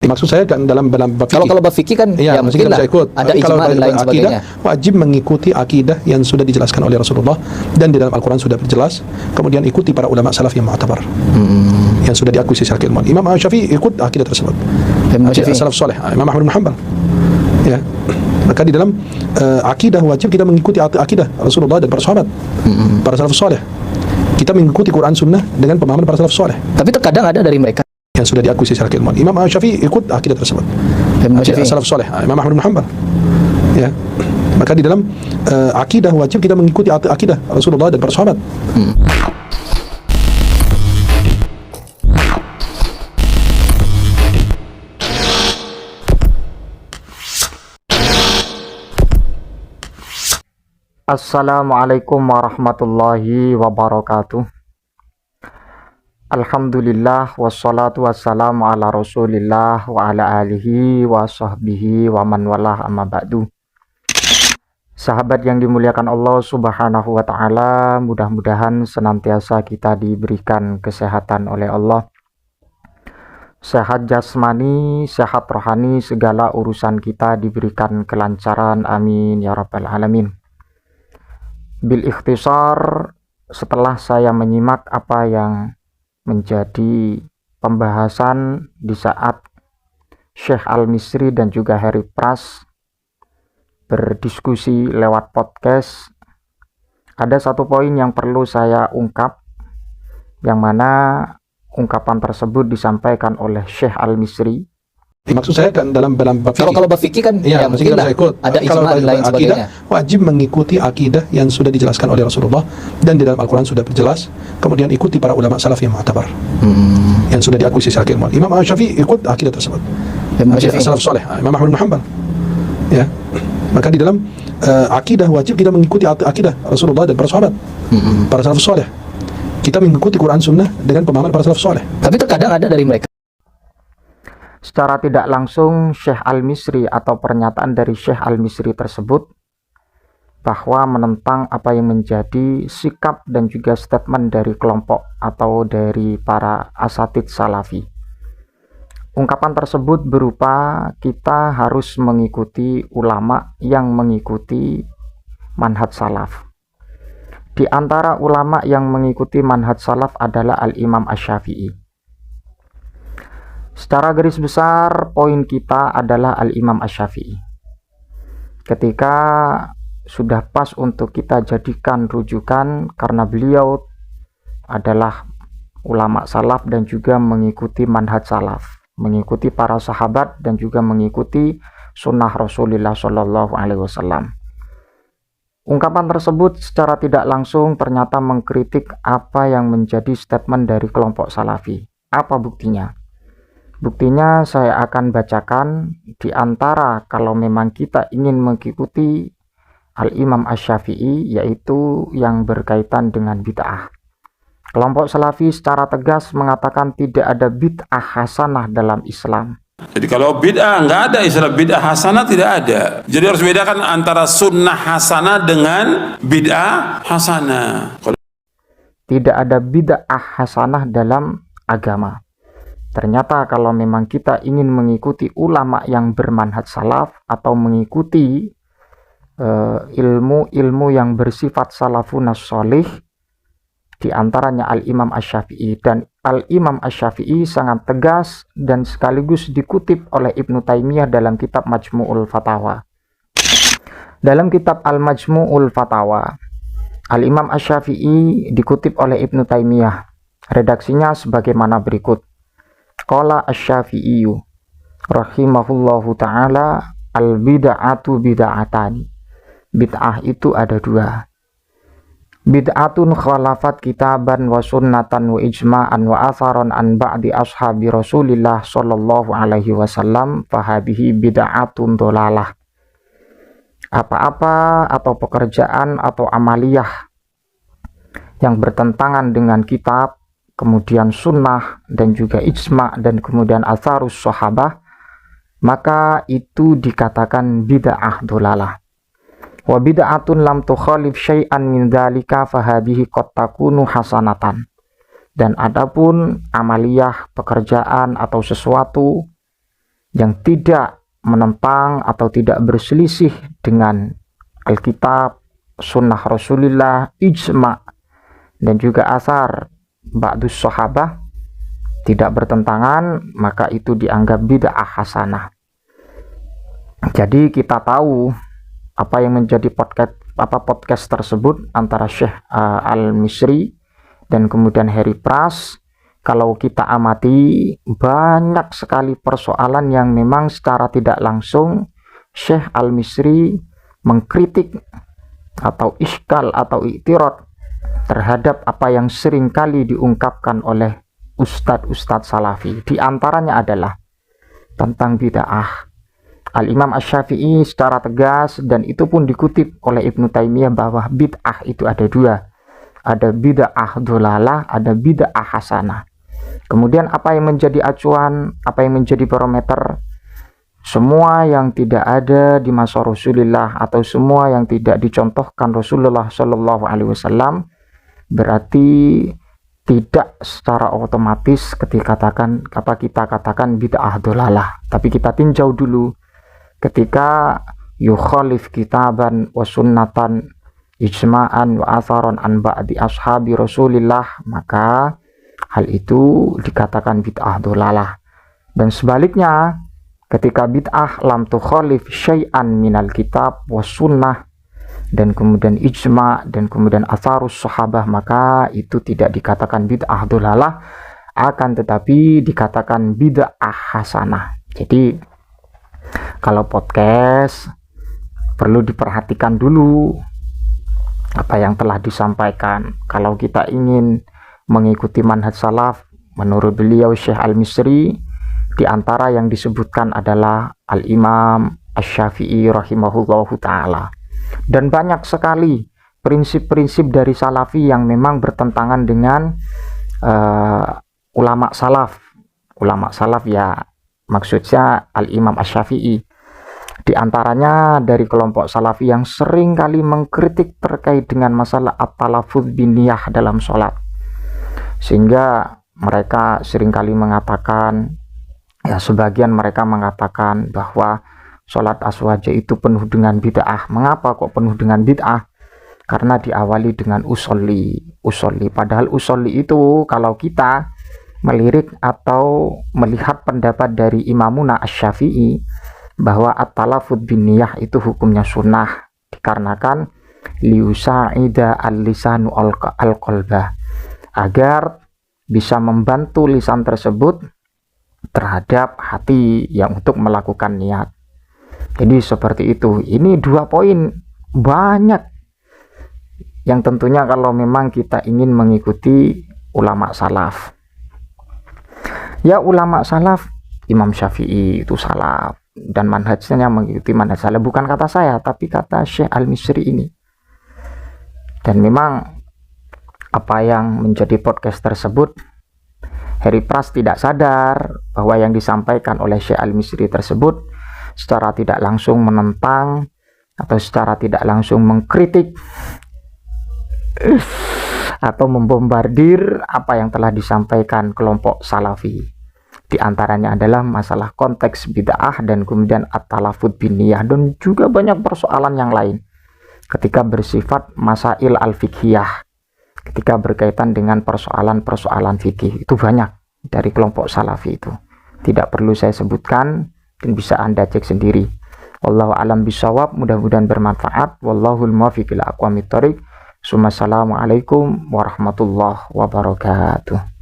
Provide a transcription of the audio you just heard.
Maksud saya kan dalam bab fikih. Kalau bab fikih kan ya mungkin lah ada ijma dan lain sebagainya. Wajib mengikuti akidah yang sudah dijelaskan oleh Rasulullah dan di dalam Al-Quran sudah berjelas. Kemudian ikuti para ulama salaf yang mu'tabar, yang sudah diakui secara keilmuan. Imam Syafi'i ikut akidah tersebut, akidah salaf soleh. Imam Ahmad bin Hanbal, ya. Maka di dalam akidah wajib kita mengikuti akidah Rasulullah dan para sahabat, para salaf soleh. Kita mengikuti Quran Sunnah dengan pemahaman para salaf soleh. Tapi terkadang ada dari mereka yang sudah diakui secara keilmuan. Imam Syafi'i ikut akidah tersebut, akidah salaf soleh. Imam Ahmad bin Hanbal, ya. Maka di dalam akidah wajib kita mengikuti akidah Rasulullah dan para sahabat. Assalamualaikum warahmatullahi wabarakatuh. Alhamdulillah wassalatu wassalamu ala rasulillah wa ala alihi wa sahbihi wa man walah amma ba'du. Sahabat yang dimuliakan Allah subhanahu wa ta'ala, mudah-mudahan senantiasa kita diberikan kesehatan oleh Allah, sehat jasmani, sehat rohani, segala urusan kita diberikan kelancaran, amin ya rabbal alamin. Bil ikhtisar, setelah saya menyimak apa yang menjadi pembahasan di saat Syekh Al-Misri dan juga Harry Pras berdiskusi lewat podcast, ada satu poin yang perlu saya ungkap, yang mana ungkapan tersebut disampaikan oleh Syekh Al-Misri. Maksud saya kan dalam bab fikih. Kalau bab fikih kan ya mungkin lah ada ijma dan lain sebagainya. Wajib mengikuti akidah yang sudah dijelaskan oleh Rasulullah dan di dalam Al-Quran sudah berjelas. Kemudian ikuti para ulama salaf yang mu'tabar, yang sudah diakui secara keilmuan. Imam Syafi'i ikut akidah tersebut, akidah salaf soleh. Imam Ahmad bin Hanbal, ya. Maka di dalam akidah wajib kita mengikuti akidah Rasulullah dan para sahabat, para salaf soleh. Kita mengikuti Quran Sunnah dengan pemahaman para salaf soleh. Tapi terkadang ada dari mereka, secara tidak langsung, Syekh Al-Misri atau pernyataan dari Syekh Al-Misri tersebut bahwa menentang apa yang menjadi sikap dan juga statement dari kelompok atau dari para asatid salafi. Ungkapan tersebut berupa kita harus mengikuti ulama yang mengikuti manhaj salaf. Di antara ulama yang mengikuti manhaj salaf adalah Al-Imam Asy-Syafi'i. Secara garis besar, poin kita adalah Al-Imam Asy-Syafi'i. Ketika sudah pas untuk kita jadikan rujukan, karena beliau adalah ulama salaf dan juga mengikuti manhaj salaf, mengikuti para sahabat dan juga mengikuti sunnah Rasulullah Shallallahu Alaihi Wasallam. Ungkapan tersebut secara tidak langsung ternyata mengkritik apa yang menjadi statement dari kelompok salafi. Apa buktinya? Buktinya saya akan bacakan. Di antara kalau memang kita ingin mengikuti Al-Imam Asy-Syafi'i, yaitu yang berkaitan dengan bid'ah. Kelompok salafi secara tegas mengatakan tidak ada bid'ah hasanah dalam Islam. Jadi kalau bid'ah nggak ada, istilah bid'ah hasanah tidak ada. Jadi harus bedakan antara sunnah hasanah dengan bid'ah hasanah. Tidak ada bid'ah hasanah dalam agama. Ternyata kalau memang kita ingin mengikuti ulama yang bermanhaj salaf atau mengikuti ilmu-ilmu yang bersifat salafunas sholih, di antaranya Al-Imam Asy-Syafi'i, dan Al-Imam Asy-Syafi'i sangat tegas dan sekaligus dikutip oleh Ibnu Taimiyah dalam kitab Majmu'ul Fatawa. Dalam kitab Al-Majmu'ul Fatawa, Al-Imam Asy-Syafi'i dikutip oleh Ibnu Taimiyah. Redaksinya sebagaimana berikut. Qala Asy-Syafi'i rahimahullahu ta'ala, al-bid'atu bid'atani. Bid'ah itu ada dua. Bid'atun khalafat kitaban wa sunnatan wa ijma'an wa atharon an ba'di ashabi Rasulillah sallallahu alaihi wasallam, fahadihi bid'atun dolalah. Apa-apa atau pekerjaan atau amaliyah yang bertentangan dengan kitab, kemudian sunnah dan juga ijma' dan kemudian atharus sahabah, maka itu dikatakan bid'ah dolalah. Wa bid'atun lam tukhalif syai'an min dzalika fahadihi qad takunu hasanatan. Dan adapun amaliyah, pekerjaan atau sesuatu yang tidak menentang atau tidak berselisih dengan Alkitab, sunnah Rasulullah, ijma, dan juga asar ba'dus sahabah, tidak bertentangan, maka itu dianggap bid'ah hasanah. Jadi kita tahu apa yang menjadi podcast tersebut antara Syekh Al-Misri dan kemudian Harry Pras. Kalau kita amati, banyak sekali persoalan yang memang secara tidak langsung Syekh Al-Misri mengkritik atau iskal atau iktirad terhadap apa yang sering kali diungkapkan oleh ustadz-ustadz salafi. Di antaranya adalah tentang bid'ah. Al-Imam Asy-Syafi'i secara tegas, dan itu pun dikutip oleh Ibnu Taimiyah, bahwa bid'ah itu ada dua. Ada bid'ah dholalah, ada bid'ah hasanah. Kemudian apa yang menjadi acuan, apa yang menjadi barometer? Semua yang tidak ada di masa Rasulullah atau semua yang tidak dicontohkan Rasulullah Shallallahu Alaihi Wasallam berarti tidak secara otomatis kita katakan bid'ah dholalah. Tapi kita tinjau dulu, ketika yukhalif kitaban wa sunnatan ijma'an wa atharan an ba'di ashabi Rasulillah, maka hal itu dikatakan bid'ah dholalah. Dan sebaliknya, ketika bid'ah lam tukhalif syai'an minal kitab wa sunnah, dan kemudian ijma' dan kemudian atharus sahabah, maka itu tidak dikatakan bid'ah dholalah, akan tetapi dikatakan bid'ah hasanah. Jadi kalau podcast perlu diperhatikan dulu apa yang telah disampaikan. Kalau kita ingin mengikuti manhaj salaf, menurut beliau Syekh Al-Misri, di antara yang disebutkan adalah Al-Imam Asy-Syafi'i rahimahullahu ta'ala. Dan banyak sekali prinsip-prinsip dari salafi yang memang bertentangan dengan ulama salaf. Ulama salaf ya maksudnya Al-Imam Asy-Syafi'i. Di antaranya dari kelompok salafi yang sering kali mengkritik terkait dengan masalah at-talaffuz binniyah dalam sholat. Sehingga mereka seringkali mengatakan, ya sebagian mereka mengatakan bahwa sholat aswaja itu penuh dengan bid'ah. Mengapa kok penuh dengan bid'ah? Karena diawali dengan usolli. Padahal usolli itu kalau kita melirik atau melihat pendapat dari Imamuna Asy-Syafi'i bahwa at-talaffuz binniyah itu hukumnya sunnah, dikarenakan liusa'ida al-lisanu al-qalbah, agar bisa membantu lisan tersebut terhadap hati yang untuk melakukan niat. Jadi seperti itu. Ini 2 poin banyak yang tentunya kalau memang kita ingin mengikuti ulama salaf. Ya ulama salaf, Imam Syafi'i itu salaf dan manhajnya mengikuti manhaj salaf, bukan kata saya tapi kata Syekh Al-Misri ini. Dan memang apa yang menjadi podcast tersebut, Harry Pras tidak sadar bahwa yang disampaikan oleh Syekh Al-Misri tersebut secara tidak langsung menentang atau secara tidak langsung mengkritik atau membombardir apa yang telah disampaikan kelompok salafi. Di antaranya adalah masalah konteks bid'ah dan kemudian at-talaffuz binniyah, dan juga banyak persoalan yang lain ketika bersifat masail al-fiqhiyah, ketika berkaitan dengan persoalan-persoalan fikih. Itu banyak dari kelompok salafi itu. Tidak perlu saya sebutkan dan bisa Anda cek sendiri. Wallahu a'lam bishawab, mudah-mudahan bermanfaat. Wallahul muwaffiq ila aqwamit thoriq. Assalamualaikum warahmatullahi wabarakatuh.